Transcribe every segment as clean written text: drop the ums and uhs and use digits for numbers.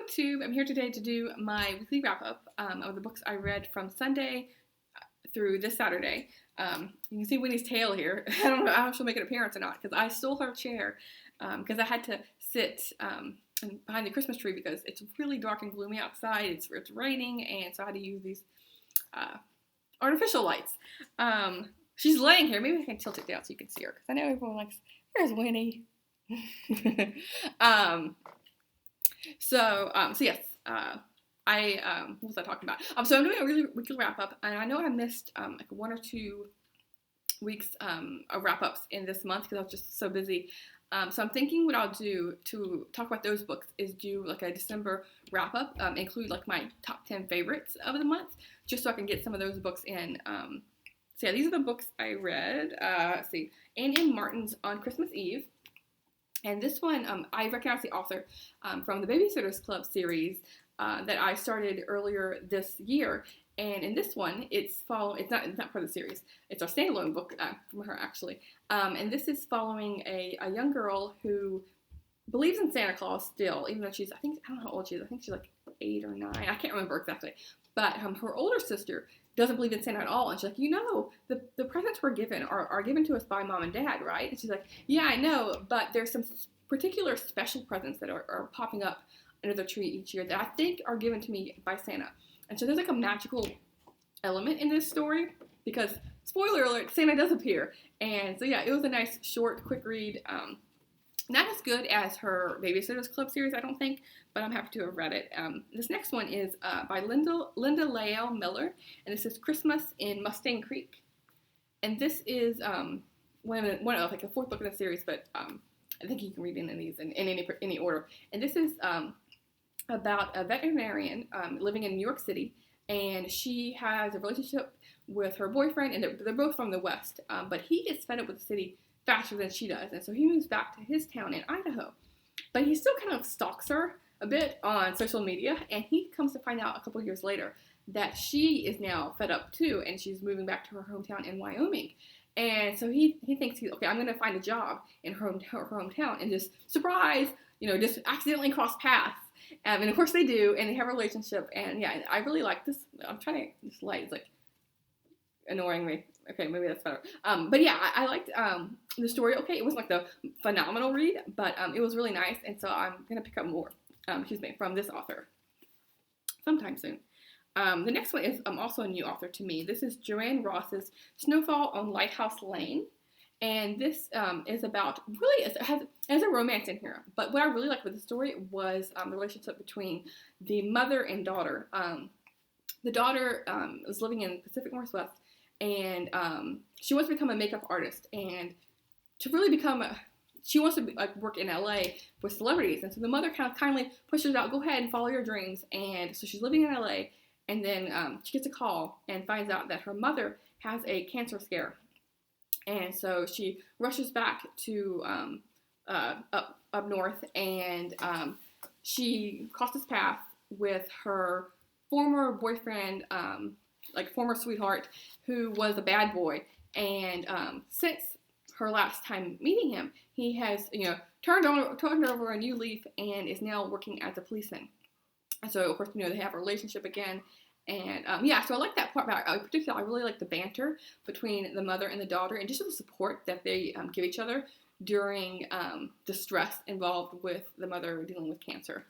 YouTube. I'm here today to do my weekly wrap-up of the books I read from Sunday through this Saturday. You can see Winnie's tail here. I don't know how she'll make an appearance or not because I stole her chair because I had to sit behind the Christmas tree because it's really dark and gloomy outside. It's raining, and so I had to use these artificial lights. She's laying here. Maybe I can tilt it down so you can see her because I know everyone likes, there's Winnie. So yes, what was I talking about? So I'm doing a really weekly wrap up, and I know I missed like 1 or 2 weeks of wrap ups in this month because I was just so busy. So I'm thinking what I'll do to talk about those books is do like a December wrap up, include like my top 10 favorites of the month, just so I can get some of those books in. So yeah, these are the books I read. Let's see, Annie and Martin's On Christmas Eve. And this one, I recognize the author from the Babysitters Club series that I started earlier this year. And in this one, it's not part of the series. It's a standalone book from her, actually. And this is following a young girl who believes in Santa Claus still, even though I don't know how old she is. I think she's like 8 or 9. I can't remember exactly. But her older sister doesn't believe in Santa at all. And she's like, the presents we're given are given to us by mom and dad, right? And she's like, yeah, I know, but there's some particular special presents that are popping up under the tree each year that I think are given to me by Santa. And so there's like a magical element in this story because, spoiler alert, Santa does appear. And so yeah, it was a nice, short, quick read. Not as good as her Babysitters Club series, I don't think, but I'm happy to have read it. This next one is by Linda Lael Miller, and this is Christmas in Mustang Creek. And this is one of like a 4th book in the series, but I think you can read in these in any order. And this is about a veterinarian living in New York City, and she has a relationship with her boyfriend, and they're both from the West, but he gets fed up with the city faster than she does, and so he moves back to his town in Idaho. But he still kind of stalks her a bit on social media, and he comes to find out a couple years later that she is now fed up too, and she's moving back to her hometown in Wyoming. And so he thinks, okay, I'm going to find a job in her hometown, and just surprise, just accidentally cross paths. And of course they do, and they have a relationship, and yeah, I really like this. I'm trying to, this light is like annoying me. Okay, maybe that's better. But yeah, I liked the story. Okay, it wasn't like the phenomenal read, but it was really nice, and so I'm going to pick up more, from this author sometime soon. The next one is also a new author to me. This is Joanne Ross's Snowfall on Lighthouse Lane. And this is about, really, it has a romance in here. But what I really liked with the story was the relationship between the mother and daughter. The daughter is living in the Pacific Northwest, and she wants to become a makeup artist. And to really she wants to work in LA with celebrities. And so the mother kind of kindly pushes out, go ahead and follow your dreams. And so she's living in LA, and then she gets a call and finds out that her mother has a cancer scare. And so she rushes back to up north, and she crosses paths with her former boyfriend, former sweetheart, who was a bad boy. And since her last time meeting him, he has turned over a new leaf and is now working as a policeman. And so of course they have a relationship again. And so I like that part, but particularly I really like the banter between the mother and the daughter, and just the support that they give each other during the stress involved with the mother dealing with cancer.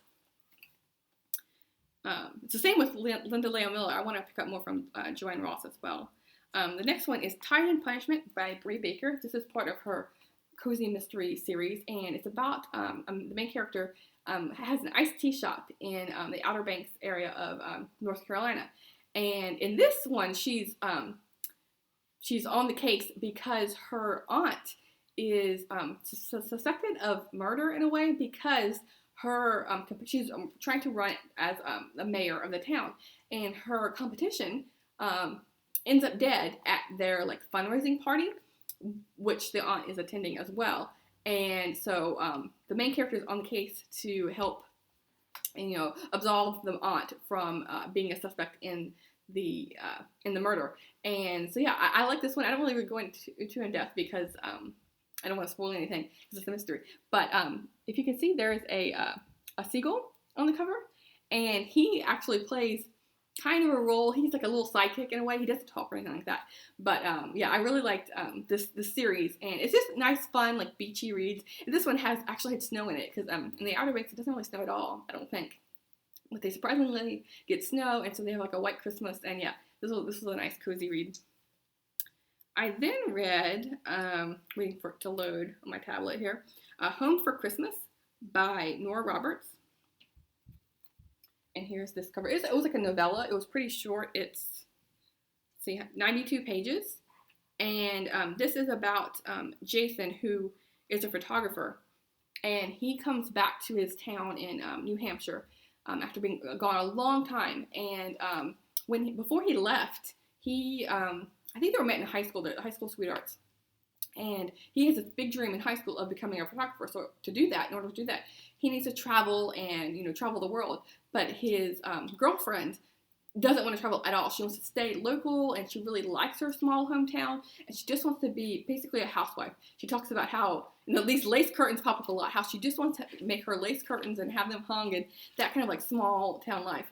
It's the same with Linda Lael Miller. I want to pick up more from Joanne Ross as well. The next one is Tyrant Punishment by Bree Baker. This is part of her cozy mystery series, and it's about the main character has an iced tea shop in the Outer Banks area of North Carolina. And in this one, she's on the case because her aunt is suspected of murder in a way, because she's trying to run as the mayor of the town, and her competition ends up dead at their fundraising party, which the aunt is attending as well. And so the main character is on the case to help, absolve the aunt from being a suspect in the murder. And so yeah, I like this one. I don't really go into too in depth because I don't want to spoil anything because it's a mystery. But if you can see, there is a seagull on the cover, and he actually plays kind of a role. He's like a little sidekick in a way. He doesn't talk or anything like that. But yeah, I really liked this series, and it's just nice, fun, like beachy reads. And this one actually had snow in it because in the Outer Banks it doesn't really snow at all, I don't think. But they surprisingly get snow, and so they have like a white Christmas. And yeah, this was a nice cozy read. I then read, waiting for it to load on my tablet here, Home for Christmas by Nora Roberts. And here's this cover. It was like a novella. It was pretty short. It's 92 pages. And this is about Jason, who is a photographer. And he comes back to his town in New Hampshire after being gone a long time. And before he left, I think they were met in high school. They're high school sweethearts. And he has this big dream in high school of becoming a photographer. So in order to do that, he needs to travel and, travel the world. But his girlfriend doesn't want to travel at all. She wants to stay local, and she really likes her small hometown, and she just wants to be basically a housewife. She talks about how, these lace curtains pop up a lot, how she just wants to make her lace curtains and have them hung, and that kind of like small town life.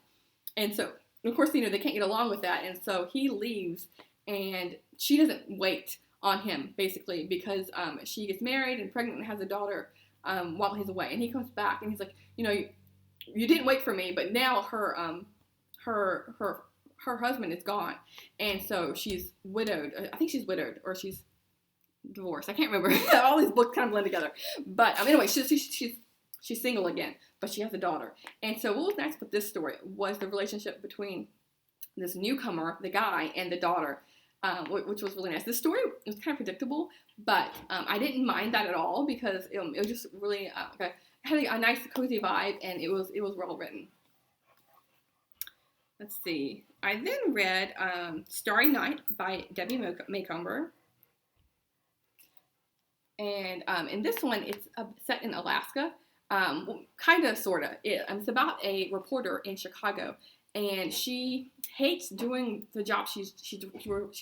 And so, of course, they can't get along with that, and so he leaves, and she doesn't wait on him, basically, because she gets married and pregnant and has a daughter while he's away. And he comes back, and he's like, you didn't wait for me, but now her husband is gone, and so she's widowed. I think she's widowed, or she's divorced. I can't remember. All these books kind of blend together. But anyway, she's single again, but she has a daughter. And so what was nice with this story was the relationship between this newcomer, the guy, and the daughter. Which was really nice. The story was kind of predictable, but I didn't mind that at all because it was just really had a nice cozy vibe, and it was well written. Let's see. I then read Starry Night by Debbie Macomber, and in this one it's set in Alaska, kind of, sort of. It's about a reporter in Chicago. And she hates doing the job she's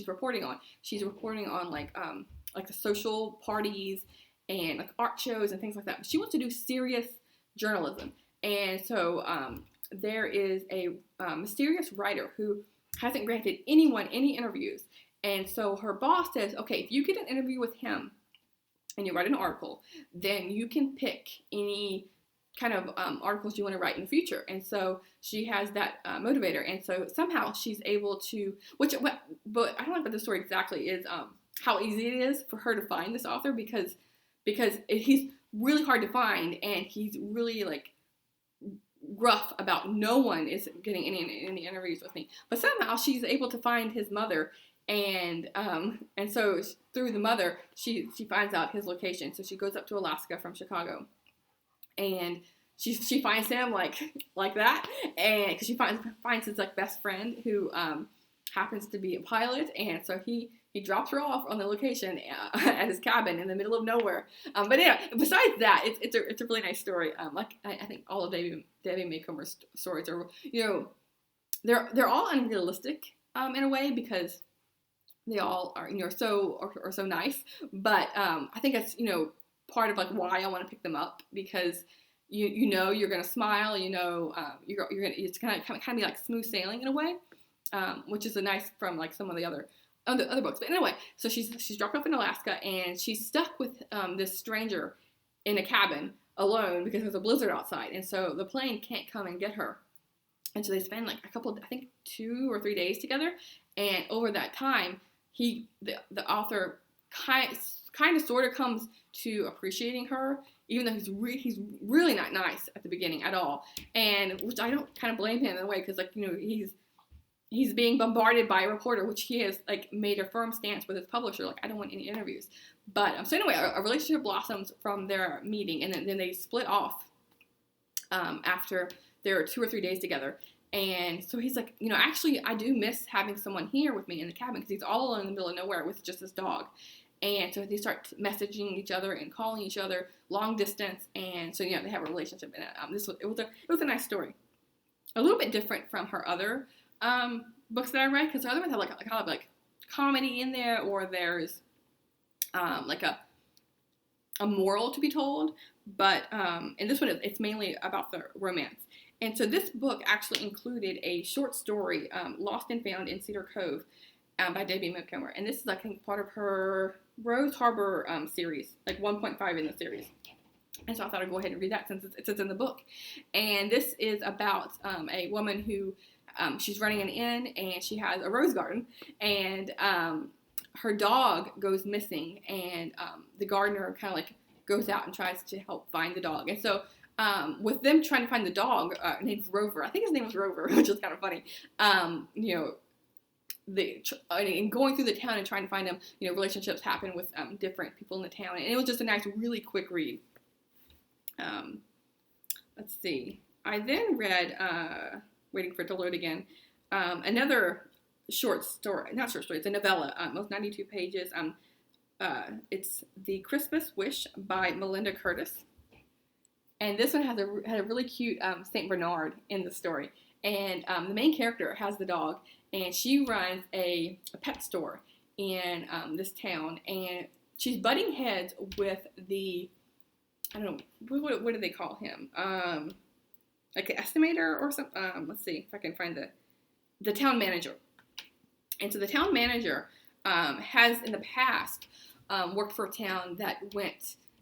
reporting on. She's reporting on like the social parties and like art shows and things like that. But she wants to do serious journalism. And so there is a mysterious writer who hasn't granted anyone any interviews. And so her boss says, okay, if you get an interview with him and you write an article, then you can pick any kind of articles you want to write in the future. And so she has that motivator, and so somehow she's able to, but I don't know about the story exactly, is how easy it is for her to find this author, because he's really hard to find, and he's really like gruff about no one is getting any interviews with me. But somehow she's able to find his mother, and so through the mother she finds out his location. So she goes up to Alaska from Chicago, and she finds him like that, and because she finds his like best friend who happens to be a pilot, and so he drops her off on the location at his cabin in the middle of nowhere. But yeah, besides that, it's a really nice story. Like I think all of Debbie Macomber's stories are, they're all unrealistic in a way, because they all are so nice. But I think that's part of like why I want to pick them up, because you're gonna smile, you're gonna, it's kind of be like smooth sailing in a way, which is a nice from like some of the other books. But anyway, so she's dropped off in Alaska, and she's stuck with this stranger in a cabin alone because there's a blizzard outside, and so the plane can't come and get her. And so they spend like a couple, I think 2 or 3 days together, and over that time, the author kind of sort of comes to appreciating her, even though he's really not nice at the beginning at all, and which I don't kind of blame him in a way, because like he's being bombarded by a reporter, which he has like made a firm stance with his publisher, like I don't want any interviews. But so anyway, a relationship blossoms from their meeting, and then they split off after their 2 or 3 days together. And so he's like, actually I do miss having someone here with me in the cabin, because he's all alone in the middle of nowhere with just his dog. And so they start messaging each other and calling each other long distance, and so they have a relationship. And it was a nice story, a little bit different from her other books that I read, because her other ones have like kind of like comedy in there, or there's like a moral to be told. But in this one, it's mainly about the romance. And so this book actually included a short story, Lost and Found in Cedar Cove, by Debbie Montgomery. And this is, I think, part of her Rose Harbor series, like 1.5 in the series. And so I thought I'd go ahead and read that since it's in the book. And this is about a woman who, she's running an inn, and she has a rose garden. And her dog goes missing, and the gardener kind of like goes out and tries to help find the dog. And so with them trying to find the dog, named Rover, I think his name was Rover, which is kind of funny, and going through the town and trying to find him, relationships happen with different people in the town. And it was just a nice, really quick read. Let's see. I then read, waiting for it to load again, another short story, not short story, it's a novella, it was 92 pages. It's The Christmas Wish by Melinda Curtis. And this one had a really cute St. Bernard in the story. And the main character has the dog, and she runs a pet store in this town. And she's butting heads with the, I don't know, what do they call him? Like an estimator or something? Let's see if I can find the town manager. And so the town manager has in the past worked for a town that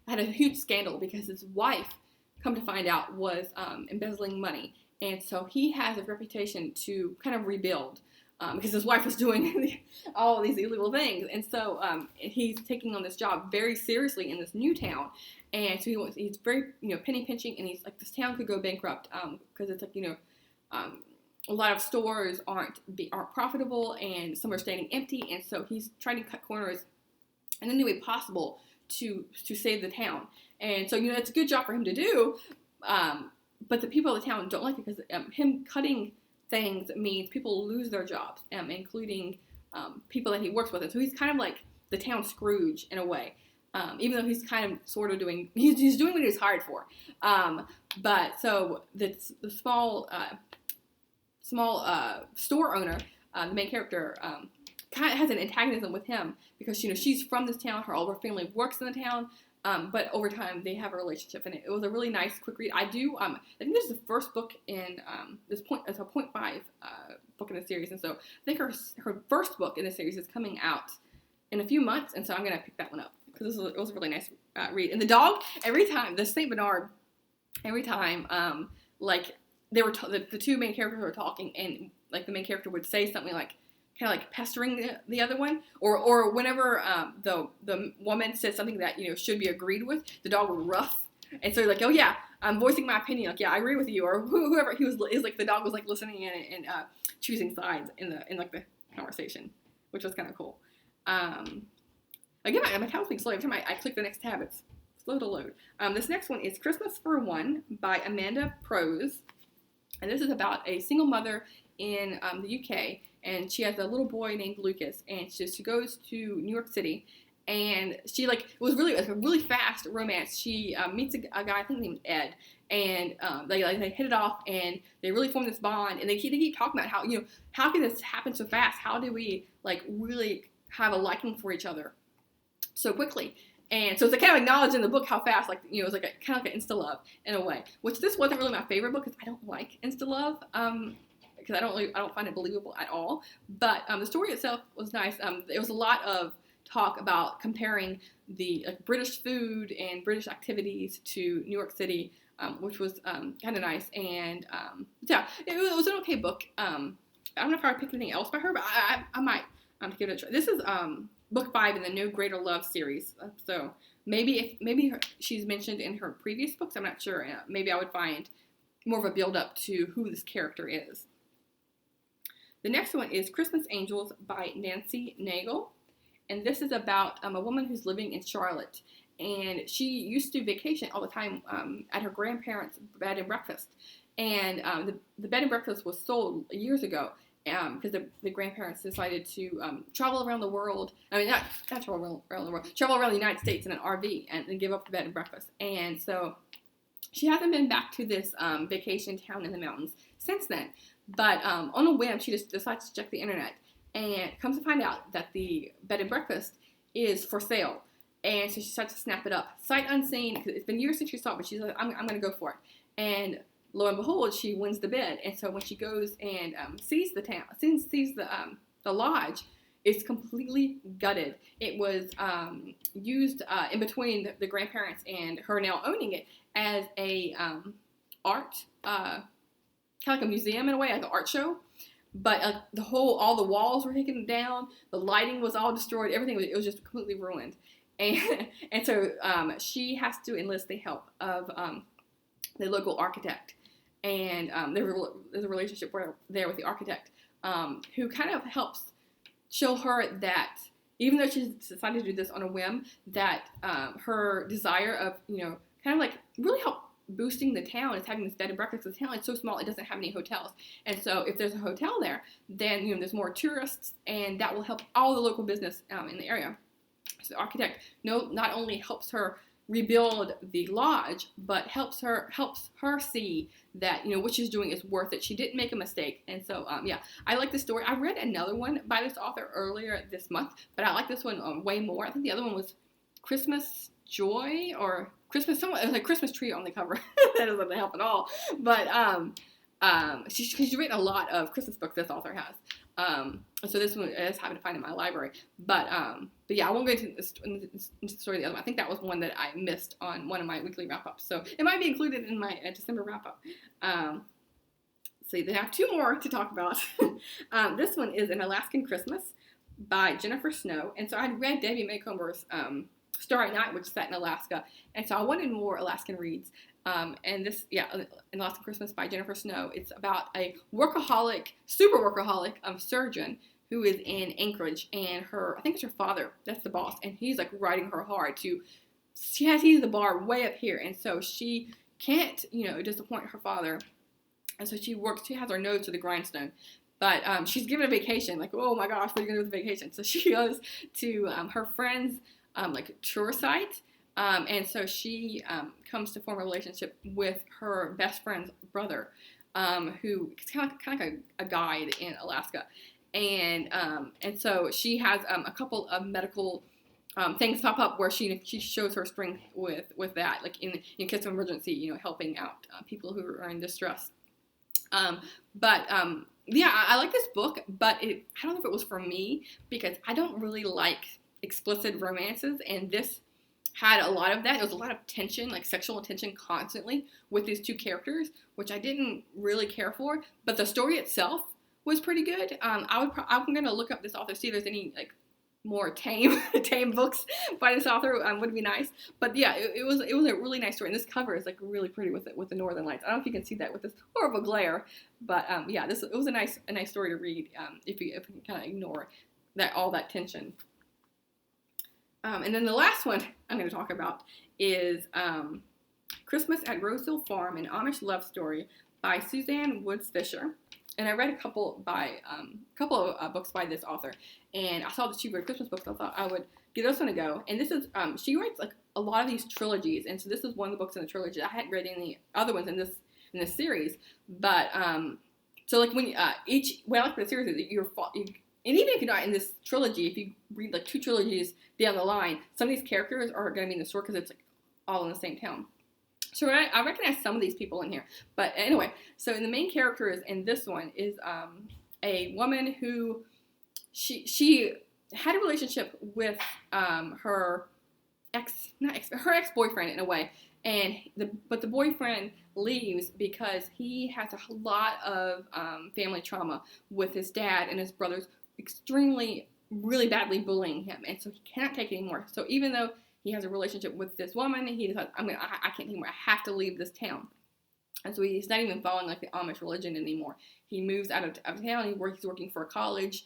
had a huge scandal because his wife, come to find out, was embezzling money. And so he has a reputation to kind of rebuild because his wife was doing all these illegal things. And so he's taking on this job very seriously in this new town. And so he's very, penny pinching, and he's like, this town could go bankrupt because it's like, a lot of stores aren't profitable, and some are standing empty. And so he's trying to cut corners in any way possible to save the town. And so, it's a good job for him to do, but the people of the town don't like it because him cutting things means people lose their jobs, including people that he works with. And so he's kind of like the town Scrooge in a way, even though he's kind of sort of he's doing what he was hired for. But so the small store owner, the main character, kind of has an antagonism with him because, she's from this town, all her family works in the town, but over time they have a relationship, and it was a really nice, quick read. I think this is the first book in it's a 0.5 book in the series, and so I think her first book in the series is coming out in a few months, and so I'm going to pick that one up because it was a really nice read. And the dog, every time, the St. Bernard, every time, like, they were the two main characters were talking, and like the main character would say something like, kind of like pestering the other one, or whenever the woman said something that should be agreed with, the dog would ruff, and so like, oh yeah, I'm voicing my opinion, like, yeah, I agree with you, or whoever is like, the dog was like listening in and choosing sides in like the conversation, which was kind of cool. Again, my tab's being slow. Every time I click the next tab, it's slow to load. This next one is Christmas for One by Amanda Prose. And this is about a single mother in the UK, and she has a little boy named Lucas, and she goes to New York City, and she it was a really fast romance. She meets a guy I think named Ed, and they hit it off, and they really form this bond, and they keep talking about how can this happen so fast? How do we really have a liking for each other so quickly? And so it's kind of acknowledged in the book how fast, it was kind of like an insta-love in a way, which this wasn't really my favorite book because I don't like insta-love, because I don't find it believable at all. But the story itself was nice. There was a lot of talk about comparing the British food and British activities to New York City, which was kind of nice. And yeah, it was an okay book. I don't know if I would pick anything else by her, but I might give it a try. This is book 5 in the No Greater Love series. So maybe she's mentioned in her previous books. I'm not sure. Maybe I would find more of a build up to who this character is. The next one is Christmas Angels by Nancy Nagel. And this is about a woman who's living in Charlotte. And she used to vacation all the time at her grandparents' bed and breakfast. And the bed and breakfast was sold years ago because the grandparents decided to travel around the world. I mean, not travel around the world, travel around the United States in an RV and give up the bed and breakfast. And so she hasn't been back to this vacation town in the mountains since then. But on a whim, she just decides to check the internet and comes to find out that the bed and breakfast is for sale. And so she starts to snap it up. Sight unseen, because it's been years since she saw it, but she's like, I'm going to go for it. And lo and behold, she wins the bid. And so when she goes and sees the town, sees the lodge, it's completely gutted. It was used in between the grandparents and her now owning it as a art, kind of like a museum in a way, like an art show. But all the walls were taken down, the lighting was all destroyed, everything it was just completely ruined. And so she has to enlist the help of the local architect. And there's a relationship there with the architect who kind of helps show her that even though she's decided to do this on a whim, that her desire of, kind of like really help boosting the town is having this bed and breakfast. The town is so small, it doesn't have any hotels. And so if there's a hotel there, then, there's more tourists, and that will help all the local business in the area. So the architect not only helps her rebuild the lodge, but helps her see that, what she's doing is worth it. She didn't make a mistake. And so, I like this story. I read another one by this author earlier this month, but I like this one way more. I think the other one was Christmas Joy or Christmas, it was like Christmas tree on the cover. That doesn't help at all. But she's written a lot of Christmas books, this author has. So this one I just happened to find in my library. But yeah, I won't go into the story of the other one. I think that was one that I missed on one of my weekly wrap-ups. So it might be included in my December wrap-up. So they have two more to talk about. This one is An Alaskan Christmas by Jennifer Snow. And so I had read Debbie Maycomber's Starry Night, which is set in Alaska. And so I wanted more Alaskan reads. And this, An Alaskan Christmas by Jennifer Snow. It's about a super workaholic surgeon who is in Anchorage, and I think it's her father, that's the boss, and he's like riding her hard she has the bar way up here, and so she can't, disappoint her father, and so she has her nose to the grindstone. But she's given a vacation, like, oh my gosh, what are you going to do with the vacation? So she goes to her friend's tour site. And so she comes to form a relationship with her best friend's brother, who is kind of like a guide in Alaska. And so she has a couple of medical things pop up where she shows her strength with that, like in case of emergency, helping out people who are in distress. I like this book, but I don't know if it was for me, because I don't really like explicit romances, and this had a lot of that. There was a lot of tension, like sexual tension constantly with these two characters, which I didn't really care for, but the story itself was pretty good. I'm going to look up this author, see if there's any like more tame books by this author. Would be nice. But yeah, it was a really nice story, and this cover is like really pretty with the Northern Lights. I don't know if you can see that with this horrible glare, but it was a nice story to read if you can kind of ignore all that tension. And then the last one I'm going to talk about is Christmas at Rosehill Farm, an Amish love story by Suzanne Woods Fisher. And I read a couple of books by this author, and I saw that she wrote Christmas books, so I thought I would give this one a go. And this is, she writes like a lot of these trilogies, and so this is one of the books in the trilogy. I hadn't read any other ones in this series, but so like when what I like for the series is that and even if you're not in this trilogy, if you read like two trilogies down the line, some of these characters are going to be in the story because it's like all in the same town. So I recognize some of these people in here. But anyway, so the main characters in this one is a woman who she had a relationship with her ex-boyfriend in a way. But the boyfriend leaves because he has a lot of family trauma with his dad and his brothers extremely, really badly bullying him, and so he cannot take it anymore. So even though he has a relationship with this woman, he decides, I can't anymore. I have to leave this town. And so he's not even following like the Amish religion anymore. He moves out of town. He's working for a college,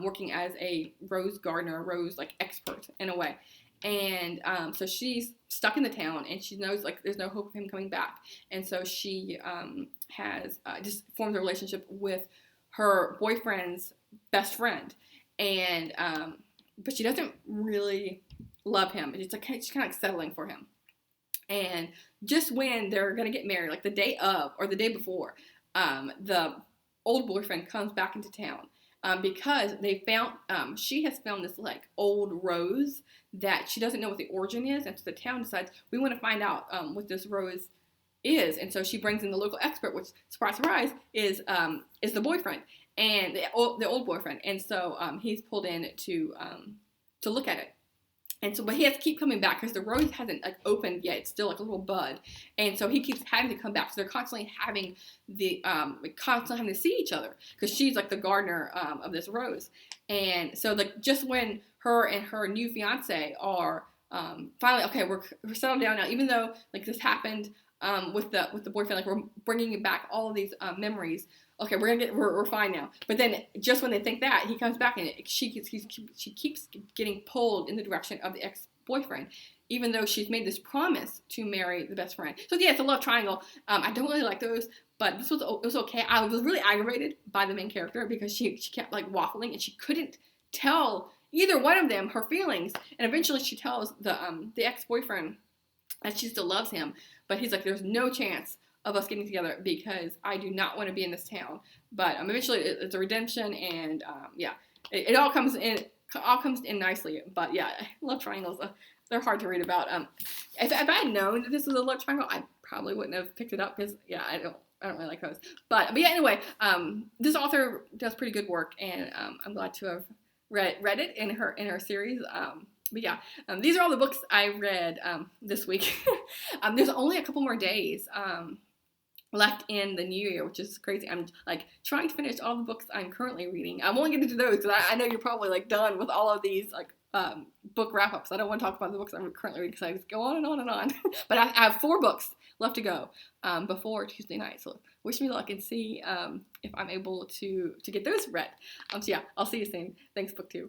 working as a rose gardener, rose like expert in a way. And so she's stuck in the town, and she knows like there's no hope of him coming back. And so she has just formed a relationship with her boyfriend's best friend, and but she doesn't really love him. She's kind of like settling for him. And just when they're gonna get married, like the day of or the day before, the old boyfriend comes back into town. Because she has found this like old rose that she doesn't know what the origin is, and so the town decides we want to find out what this rose is. And so she brings in the local expert, which, surprise, surprise, is the boyfriend, and the old boyfriend. And so he's pulled in to look at it. And so, but he has to keep coming back because the rose hasn't like opened yet. It's still like a little bud, and so he keeps having to come back. So they're constantly having to see each other because she's like the gardener of this rose. And so, like, just when her and her new fiance are finally okay, we're settled down now. Even though like this happened with the boyfriend, like we're bringing back all of these memories. Okay, we're fine now. But then, just when they think that, he comes back and she keeps getting pulled in the direction of the ex-boyfriend, even though she's made this promise to marry the best friend. So yeah, it's a love triangle. I don't really like those, but it was okay. I was really aggravated by the main character because she kept like waffling and she couldn't tell either one of them her feelings. And eventually, she tells the ex-boyfriend that she still loves him, but he's like, "There's no chance of us getting together because I do not want to be in this town." But eventually it's a redemption, and yeah, it all comes in nicely. But yeah, love triangles, they're hard to read about. If I had known that this was a love triangle, I probably wouldn't have picked it up because yeah, I don't really like those. But yeah, anyway, this author does pretty good work, and I'm glad to have read it in her series. But yeah, these are all the books I read this week. There's only a couple more days left in the new year, which is crazy. I'm like trying to finish all the books I'm currently reading. I won't get into those because I know you're probably like done with all of these like book wrap-ups. I don't want to talk about the books I'm currently reading because I just go on and on and on. But I have 4 books left to go before Tuesday night. So wish me luck and see if I'm able to get those read. So yeah, I'll see you soon. Thanks, BookTube.